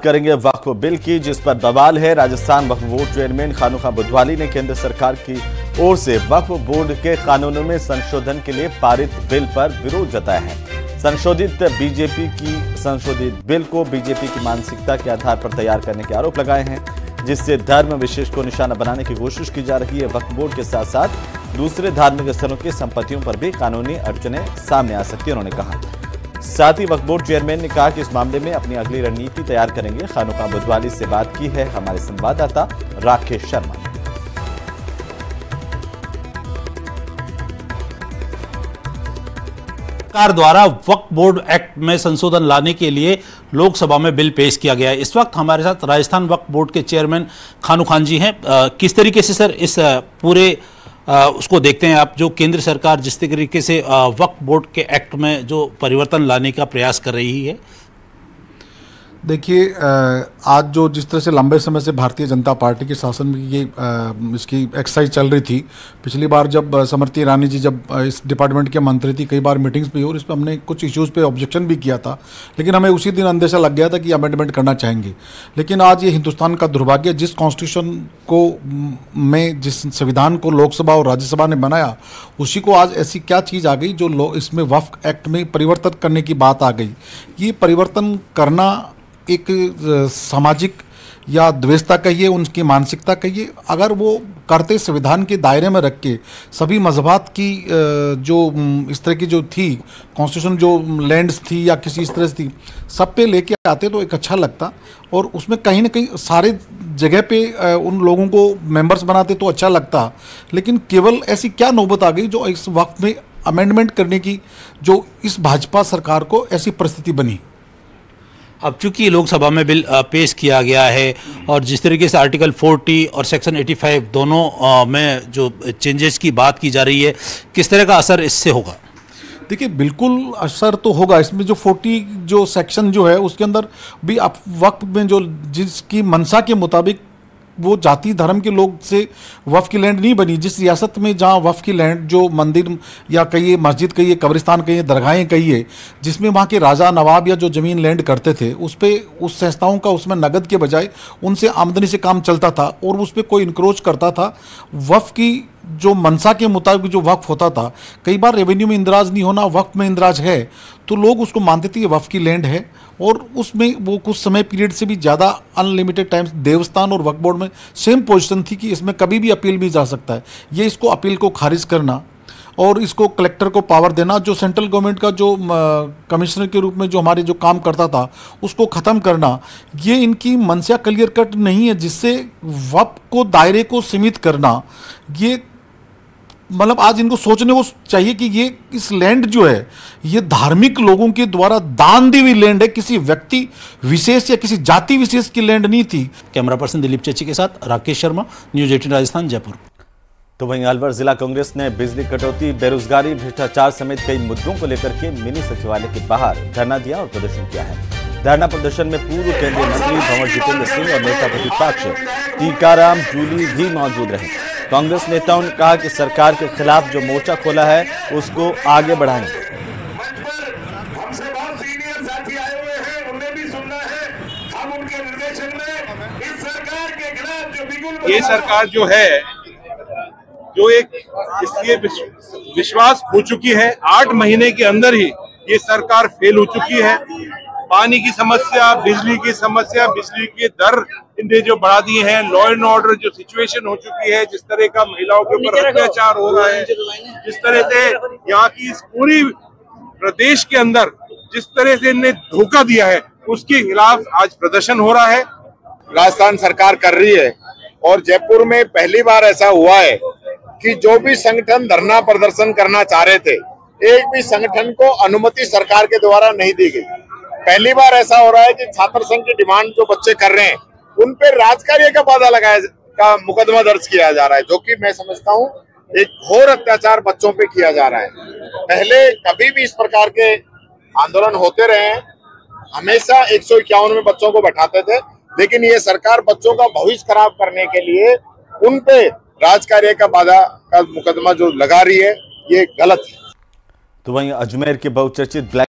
करेंगे वक्फ बिल की, जिस पर बवाल है। राजस्थान वक्फ बोर्ड चेयरमैन खानुखा बुधवाली ने केंद्र सरकार की ओर से वक्फ बोर्ड के कानूनों में संशोधन के लिए पारित बिल पर विरोध जताया है। संशोधित बिल को बीजेपी की मानसिकता के आधार पर तैयार करने के आरोप लगाए हैं, जिससे धर्म विशेष को निशाना बनाने की कोशिश की जा रही है। वक्फ बोर्ड के साथ साथ दूसरे धार्मिक स्थलों की संपत्तियों पर भी कानूनी अड़चनें सामने आ सकती है, उन्होंने कहा। साथ ही वक्फ बोर्ड चेयरमैन ने कहा कि इस मामले में अपनी अगली रणनीति तैयार करेंगे। खानुखा बुधवाली से बात की है हमारे संवाददाता राकेश शर्मा। सरकार द्वारा वक्फ बोर्ड एक्ट में संशोधन लाने के लिए लोकसभा में बिल पेश किया गया है। इस वक्त हमारे साथ राजस्थान वक्फ बोर्ड के चेयरमैन खानुखा जी हैं। किस तरीके से सर इस पूरे उसको देखते हैं आप, जो केंद्र सरकार जिस तरीके से वक्फ बोर्ड के एक्ट में जो परिवर्तन लाने का प्रयास कर रही है? देखिए, आज जो जिस तरह से लंबे समय से भारतीय जनता पार्टी के शासन में ये इसकी एक्सरसाइज चल रही थी। पिछली बार जब स्मृति ईरानी जी जब इस डिपार्टमेंट के मंत्री थी, कई बार मीटिंग्स भी और इस पर हमने कुछ इश्यूज़ पे ऑब्जेक्शन भी किया था, लेकिन हमें उसी दिन अंदेशा लग गया था कि अमेंडमेंट करना चाहेंगे। लेकिन आज ये हिंदुस्तान का दुर्भाग्य, जिस कॉन्स्टिट्यूशन को में जिस संविधान को लोकसभा और राज्यसभा ने बनाया, उसी को आज ऐसी क्या चीज़ आ गई जो इसमें वक्फ एक्ट में परिवर्तन करने की बात आ गई। ये परिवर्तन करना एक सामाजिक या द्वेषता कहिए, उनकी मानसिकता कहिए, अगर वो करते संविधान के दायरे में रख के सभी मजहबात की जो इस तरह की जो थी कॉन्स्टिट्यूशन, जो लैंड्स थी या किसी इस तरह से थी, सब पे लेके आते तो एक अच्छा लगता, और उसमें कहीं ना कहीं सारे जगह पे उन लोगों को मेंबर्स बनाते तो अच्छा लगता। लेकिन केवल ऐसी क्या नौबत आ गई जो इस वक्त में अमेंडमेंट करने की, जो इस भाजपा सरकार को ऐसी परिस्थिति बनी। अब चूंकि लोकसभा में बिल पेश किया गया है और जिस तरीके से आर्टिकल 40 और सेक्शन 85 दोनों में जो चेंजेस की बात की जा रही है, किस तरह का असर इससे होगा? देखिए, बिल्कुल असर तो होगा। इसमें जो 40 जो सेक्शन जो है उसके अंदर भी आप वक्फ में जो जिसकी मनसा के मुताबिक वो जाति धर्म के लोग से वक्फ की लैंड नहीं बनी। जिस रियासत में जहाँ वक्फ की लैंड, जो मंदिर या कहिए मस्जिद कहिए, कब्रिस्तान कहिए, दरगाहें कहिए, जिसमें वहाँ के राजा नवाब या जो ज़मीन लैंड करते थे, उस पर उस संस्थाओं का उसमें नगद के बजाय उनसे आमदनी से काम चलता था और उस पर कोई इंक्रोच करता था। वक्फ की जो मनसा के मुताबिक जो वक्फ होता था, कई बार रेवेन्यू में इंदराज नहीं होना, वक्फ में इंदराज है, तो लोग उसको मानते थे ये वक्फ की लैंड है। और उसमें वो कुछ समय पीरियड से भी ज़्यादा अनलिमिटेड टाइम देवस्थान और वक्फ बोर्ड में सेम पोजीशन थी कि इसमें कभी भी अपील भी जा सकता है। ये इसको अपील को खारिज करना और इसको कलेक्टर को पावर देना, जो सेंट्रल गवर्नमेंट का जो कमिश्नर के रूप में जो हमारे जो काम करता था उसको ख़त्म करना, ये इनकी मंशा क्लियर कट नहीं है। जिससे वक्फ को दायरे को सीमित करना, ये मतलब आज इनको सोचने को चाहिए कि ये इस लैंड जो है ये धार्मिक लोगों के द्वारा दान दी हुई लैंड है, किसी व्यक्ति विशेष या किसी जाति विशेष की लैंड नहीं थी। कैमरा पर्सन दिलीप चेची के साथ राकेश शर्मा, न्यूज़ 18 राजस्थान, जयपुर। तो वहीं अलवर जिला कांग्रेस ने बिजली कटौती, बेरोजगारी, भ्रष्टाचार समेत कई मुद्दों को लेकर के मिनी सचिवालय के बाहर धरना दिया और प्रदर्शन किया है। धरना प्रदर्शन में पूर्व केंद्रीय मंत्री भंवर जितेंद्र सिंह और नेता प्रतिपक्ष टीकाराम जूली भी मौजूद रहे। कांग्रेस नेताओं ने कहा कि सरकार के खिलाफ जो मोर्चा खोला है उसको आगे बढ़ाएंगे। ये सरकार जो है, जो एक इसलिए विश्वास खो चुकी है, 8 महीने के अंदर ही ये सरकार फेल हो चुकी है। पानी की समस्या, बिजली की समस्या, बिजली की दर इनने जो बढ़ा दी है, लॉ एंड ऑर्डर जो सिचुएशन हो चुकी है, जिस तरह का महिलाओं के ऊपर अत्याचार हो रहा है, जिस तरह से यहाँ की इस पूरी प्रदेश के अंदर जिस तरह से इनने धोखा दिया है, उसके खिलाफ आज प्रदर्शन हो रहा है। राजस्थान सरकार कर रही है और जयपुर में पहली बार ऐसा हुआ है कि जो भी संगठन धरना प्रदर्शन करना चाह रहे थे, एक भी संगठन को अनुमति सरकार के द्वारा नहीं दी गई। पहली बार ऐसा हो रहा है कि छात्र संघ की डिमांड जो बच्चे कर रहे हैं उन पे राजकार्य का बाधा लगाया का मुकदमा दर्ज किया जा रहा है, जो कि मैं समझता हूँ एक घोर अत्याचार बच्चों पे किया जा रहा है। पहले कभी भी इस प्रकार के आंदोलन होते रहे हैं, हमेशा 151 में बच्चों को बैठाते थे, लेकिन ये सरकार बच्चों का भविष्य खराब करने के लिए उन पे राजकार्य का बाधा का मुकदमा जो लगा रही है, ये गलत है। तो वहीं अजमेर के बहुचर्चित ब्लैक